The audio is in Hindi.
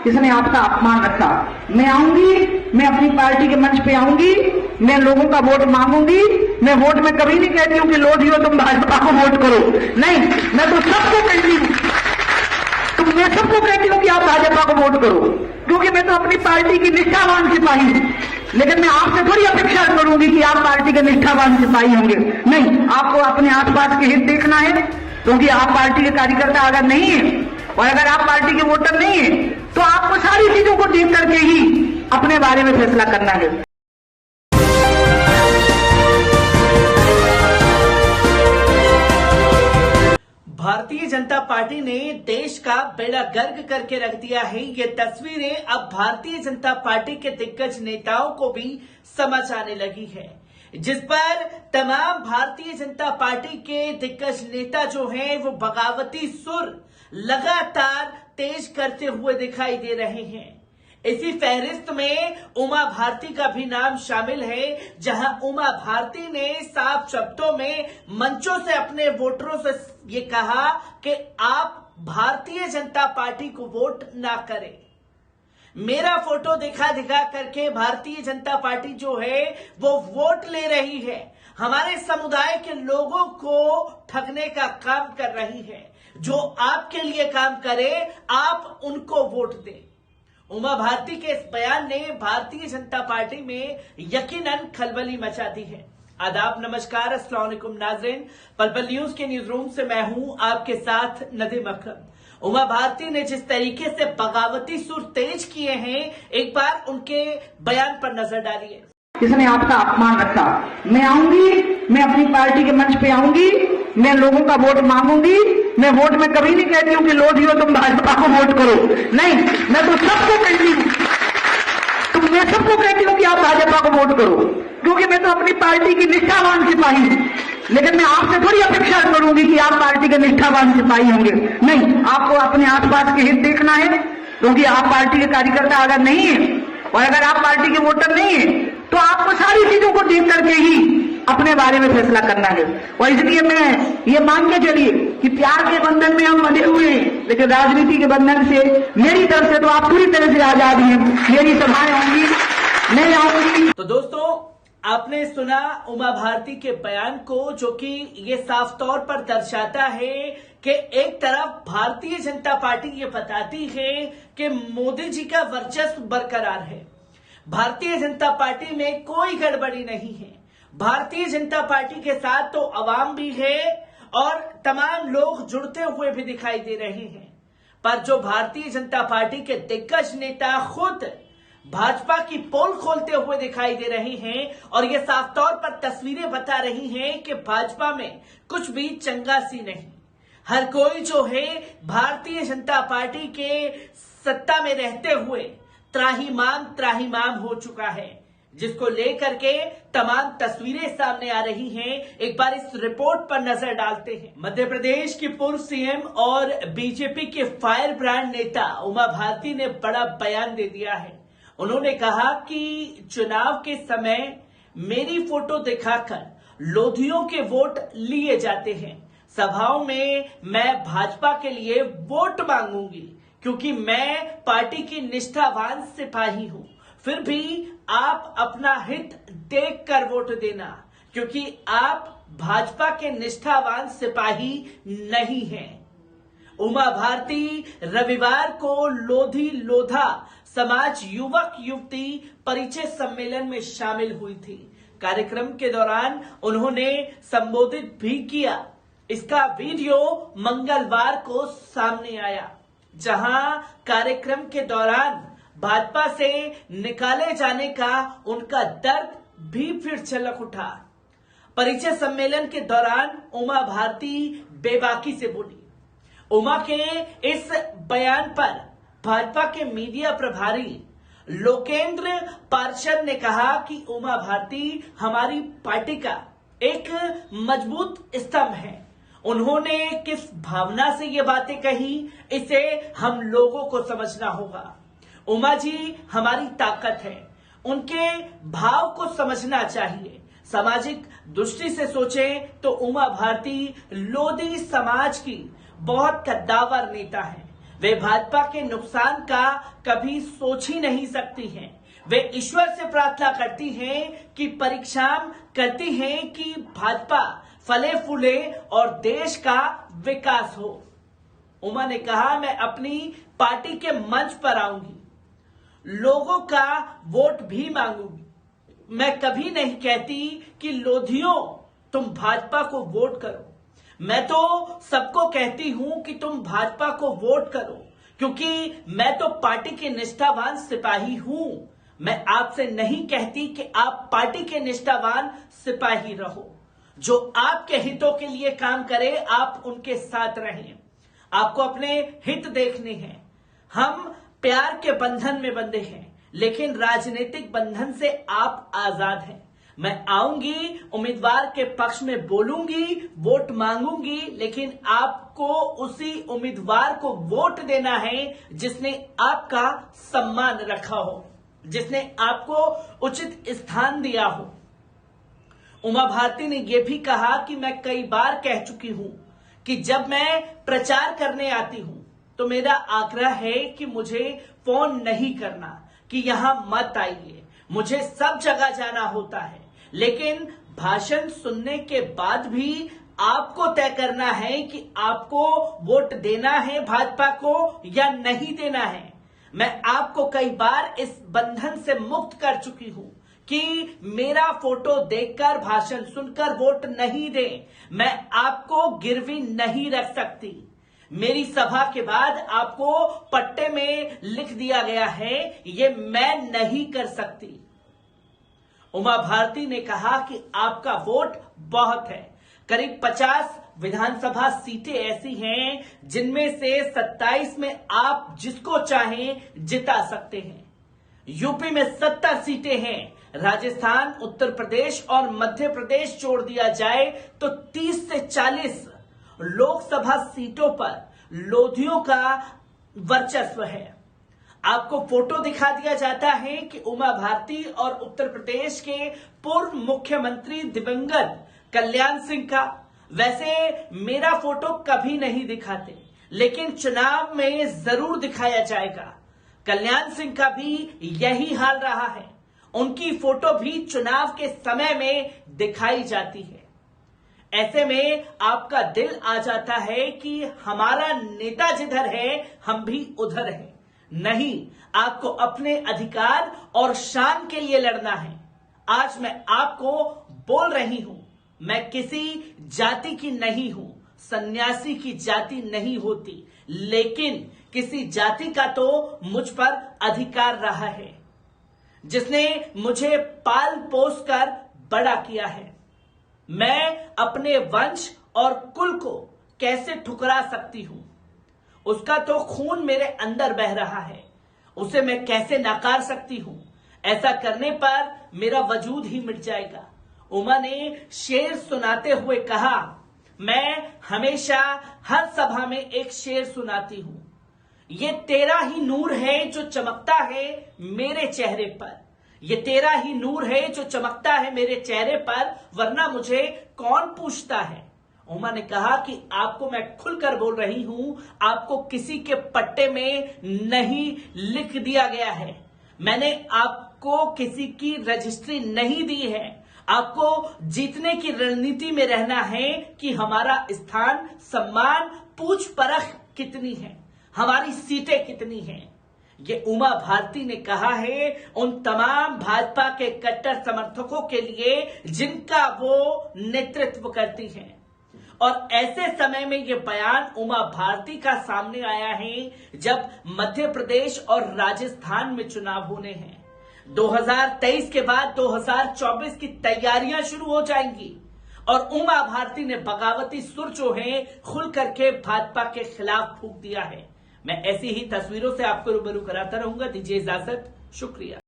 किसने आपका अपमान रखा। मैं आऊंगी, मैं अपनी पार्टी के मंच पे आऊंगी, मैं लोगों का वोट मांगूंगी। मैं वोट में कभी नहीं कहती हूँ कि लोधियो तुम भाजपा को वोट करो, नहीं, मैं तो सबको कहती हूँ, तो मैं सबको कहती हूँ कि आप भाजपा को वोट करो, क्योंकि मैं तो अपनी पार्टी की निष्ठावान सिपाही हूं। लेकिन मैं आपसे थोड़ी अपेक्षा करूंगी कि आप पार्टी के निष्ठावान सिपाही होंगे, नहीं, आपको अपने आसपास के हित देखना है, क्योंकि आप पार्टी के कार्यकर्ता अगर नहीं है और अगर आप पार्टी के वोटर नहीं है तो आपको सारी चीजों को देख करके ही अपने बारे में फैसला करना है। भारतीय जनता पार्टी ने देश का बेड़ा गर्क करके रख दिया है। ये तस्वीरें अब भारतीय जनता पार्टी के दिग्गज नेताओं को भी समझ आने लगी है, जिस पर तमाम भारतीय जनता पार्टी के दिग्गज नेता जो हैं वो बगावती सुर लगातार तेज करते हुए दिखाई दे रहे हैं। इसी फहरिस्त में उमा भारती का भी नाम शामिल है, जहां उमा भारती ने साफ शब्दों में मंचों से अपने वोटरों से ये कहा कि आप भारतीय जनता पार्टी को वोट ना करें। मेरा फोटो दिखा करके भारतीय जनता पार्टी जो है वो वोट ले रही है, हमारे समुदाय के लोगों को ठगने का काम कर रही है। जो आपके लिए काम करे आप उनको वोट दें। उमा भारती के इस बयान ने भारतीय जनता पार्टी में यकीनन खलबली मचा दी है। आदाब, नमस्कार, अस्सलाम वालेकुम नाज़रीन, पल न्यूज के न्यूज रूम से मैं हूं आपके साथ नदीम अकरम। उमा भारती ने जिस तरीके से बगावती सुर तेज किए हैं, एक बार उनके बयान पर नजर डालिए। किसने आपका अपमान रखा। मैं आऊंगी, मैं अपनी पार्टी के मंच पे आऊंगी, मैं लोगों का वोट मांगूंगी। मैं वोट में कभी नहीं कहती हूँ कि लोधियो तुम भाजपा को वोट करो, नहीं, मैं तो सबको कहती हूँ, तो मैं सबको कहती हूँ कि आप भाजपा को वोट करो, क्योंकि मैं तो अपनी पार्टी की निष्ठावान सिपाही हूं। लेकिन मैं आपसे थोड़ी अपेक्षा करूंगी कि आप पार्टी के निष्ठावान सिपाही होंगे, नहीं, आपको अपने आसपास के हित देखना है, क्योंकि आप पार्टी के कार्यकर्ता अगर नहीं है और अगर आप पार्टी के वोटर नहीं है तो आपको सारी चीजों को देख करके ही अपने बारे में फैसला करना है। और इसलिए मैं ये मान के चलिए कि प्यार के बंधन में हम बंधे हुए हैं, लेकिन राजनीति के बंधन से मेरी तरफ से तो आप पूरी तरह से आजाद हैं। मेरी सभाएं होंगी, मैं आऊंगी। तो दोस्तों, आपने सुना उमा भारती के बयान को, जो कि ये साफ तौर पर दर्शाता है कि एक तरफ भारतीय जनता पार्टी ये बताती है कि मोदी जी का वर्चस्व बरकरार है, भारतीय जनता पार्टी में कोई गड़बड़ी नहीं है, भारतीय जनता पार्टी के साथ तो अवाम भी है और तमाम लोग जुड़ते हुए भी दिखाई दे रहे हैं। पर जो भारतीय जनता पार्टी के दिग्गज नेता खुद भाजपा की पोल खोलते हुए दिखाई दे रहे हैं और ये साफ तौर पर तस्वीरें बता रही हैं कि भाजपा में कुछ भी चंगा सी नहीं। हर कोई जो है भारतीय जनता पार्टी के सत्ता में रहते हुए त्राहिमाम हो चुका है, जिसको लेकर के तमाम तस्वीरें सामने आ रही हैं। एक बार इस रिपोर्ट पर नजर डालते हैं। मध्य प्रदेश की पूर्व सीएम और बीजेपी के फायर ब्रांड नेता उमा भारती ने बड़ा बयान दे दिया है। उन्होंने कहा कि चुनाव के समय मेरी फोटो दिखाकर लोधियों के वोट लिए जाते हैं। सभाओं में मैं भाजपा के लिए वोट मांगूंगी, क्योंकि मैं पार्टी की निष्ठावान सिपाही हूं। फिर भी आप अपना हित देखकर वोट देना, क्योंकि आप भाजपा के निष्ठावान सिपाही नहीं हैं। उमा भारती रविवार को लोधी लोधा समाज युवक युवती परिचय सम्मेलन में शामिल हुई थी। कार्यक्रम के दौरान उन्होंने संबोधित भी किया। इसका वीडियो मंगलवार को सामने आया, जहां कार्यक्रम के दौरान भाजपा से निकाले जाने का उनका दर्द भी फिर छलक उठा। परिचय सम्मेलन के दौरान उमा भारती बेबाकी से बोली। उमा के इस बयान पर भाजपा के मीडिया प्रभारी लोकेंद्र पार्षद ने कहा कि उमा भारती हमारी पार्टी का एक मजबूत स्तंभ है। उन्होंने किस भावना से ये बातें कही, इसे हम लोगों को समझना होगा। उमा जी हमारी ताकत है, उनके भाव को समझना चाहिए। सामाजिक दृष्टि से सोचें तो उमा भारती लोधी समाज की बहुत कद्दावर नेता है। वे भाजपा के नुकसान का कभी सोच ही नहीं सकती हैं। वे ईश्वर से प्रार्थना करती हैं कि परिश्रम करती हैं कि भाजपा फले फूले और देश का विकास हो। उमा ने कहा, मैं अपनी पार्टी के मंच पर आऊंगी, लोगों का वोट भी मांगूंगी। मैं कभी नहीं कहती कि लोधियों तुम भाजपा को वोट करो। मैं तो सबको कहती हूं कि तुम भाजपा को वोट करो, क्योंकि मैं तो पार्टी के निष्ठावान सिपाही हूं। मैं आपसे नहीं कहती कि आप पार्टी के निष्ठावान सिपाही रहो। जो आपके हितों के लिए काम करे, आप उनके साथ रहें। आपको अपने हित देखने हैं। हम प्यार के बंधन में बंधे हैं, लेकिन राजनीतिक बंधन से आप आजाद हैं। मैं आऊंगी, उम्मीदवार के पक्ष में बोलूंगी, वोट मांगूंगी, लेकिन आपको उसी उम्मीदवार को वोट देना है जिसने आपका सम्मान रखा हो, जिसने आपको उचित स्थान दिया हो। उमा भारती ने यह भी कहा कि मैं कई बार कह चुकी हूं कि जब मैं प्रचार करने आती हूं तो मेरा आग्रह है कि मुझे फोन नहीं करना कि यहां मत आइए। मुझे सब जगह जाना होता है, लेकिन भाषण सुनने के बाद भी आपको तय करना है कि आपको वोट देना है भाजपा को या नहीं देना है। मैं आपको कई बार इस बंधन से मुक्त कर चुकी हूं कि मेरा फोटो देखकर, भाषण सुनकर वोट नहीं दें। मैं आपको गिरवी नहीं रख सकती। मेरी सभा के बाद आपको पट्टे में लिख दिया गया है, ये मैं नहीं कर सकती। उमा भारती ने कहा कि आपका वोट बहुत है। करीब 50 विधानसभा सीटें ऐसी हैं जिनमें से 27 में आप जिसको चाहें जिता सकते हैं। यूपी में 70 सीटें हैं। राजस्थान, उत्तर प्रदेश और मध्य प्रदेश जोड़ दिया जाए तो 30 से 40 लोकसभा सीटों पर लोधियों का वर्चस्व है। आपको फोटो दिखा दिया जाता है कि उमा भारती और उत्तर प्रदेश के पूर्व मुख्यमंत्री दिवंगत कल्याण सिंह का। वैसे मेरा फोटो कभी नहीं दिखाते, लेकिन चुनाव में जरूर दिखाया जाएगा। कल्याण सिंह का भी यही हाल रहा है। उनकी फोटो भी चुनाव के समय में दिखाई जाती है। ऐसे में आपका दिल आ जाता है कि हमारा नेता जिधर है हम भी उधर हैं। नहीं, आपको अपने अधिकार और शान के लिए लड़ना है। आज मैं आपको बोल रही हूं, मैं किसी जाति की नहीं हूं। सन्यासी की जाति नहीं होती, लेकिन किसी जाति का तो मुझ पर अधिकार रहा है, जिसने मुझे पाल पोस कर बड़ा किया है। मैं अपने वंश और कुल को कैसे ठुकरा सकती हूं? उसका तो खून मेरे अंदर बह रहा है, उसे मैं कैसे नकार सकती हूं? ऐसा करने पर मेरा वजूद ही मिट जाएगा। उमा ने शेर सुनाते हुए कहा, मैं हमेशा हर सभा में एक शेर सुनाती हूं। ये तेरा ही नूर है जो चमकता है मेरे चेहरे पर। ये तेरा ही नूर है जो चमकता है मेरे चेहरे पर, वरना मुझे कौन पूछता है। उमा ने कहा कि आपको मैं खुलकर बोल रही हूं, आपको किसी के पट्टे में नहीं लिख दिया गया है। मैंने आपको किसी की रजिस्ट्री नहीं दी है। आपको जीतने की रणनीति में रहना है कि हमारा स्थान, सम्मान, पूछ परख कितनी है, हमारी सीटें कितनी हैं। ये उमा भारती ने कहा है उन तमाम भाजपा के कट्टर समर्थकों के लिए जिनका वो नेतृत्व करती हैं। और ऐसे समय में ये बयान उमा भारती का सामने आया है जब मध्य प्रदेश और राजस्थान में चुनाव होने हैं। 2023 के बाद 2024 की तैयारियां शुरू हो जाएंगी और उमा भारती ने बगावती सुर जो है खुल करके भाजपा के खिलाफ फूंक दिया है। मैं ऐसी ही तस्वीरों से आपको रूबरू कराता रहूंगा। दीजिए इजाजत, शुक्रिया।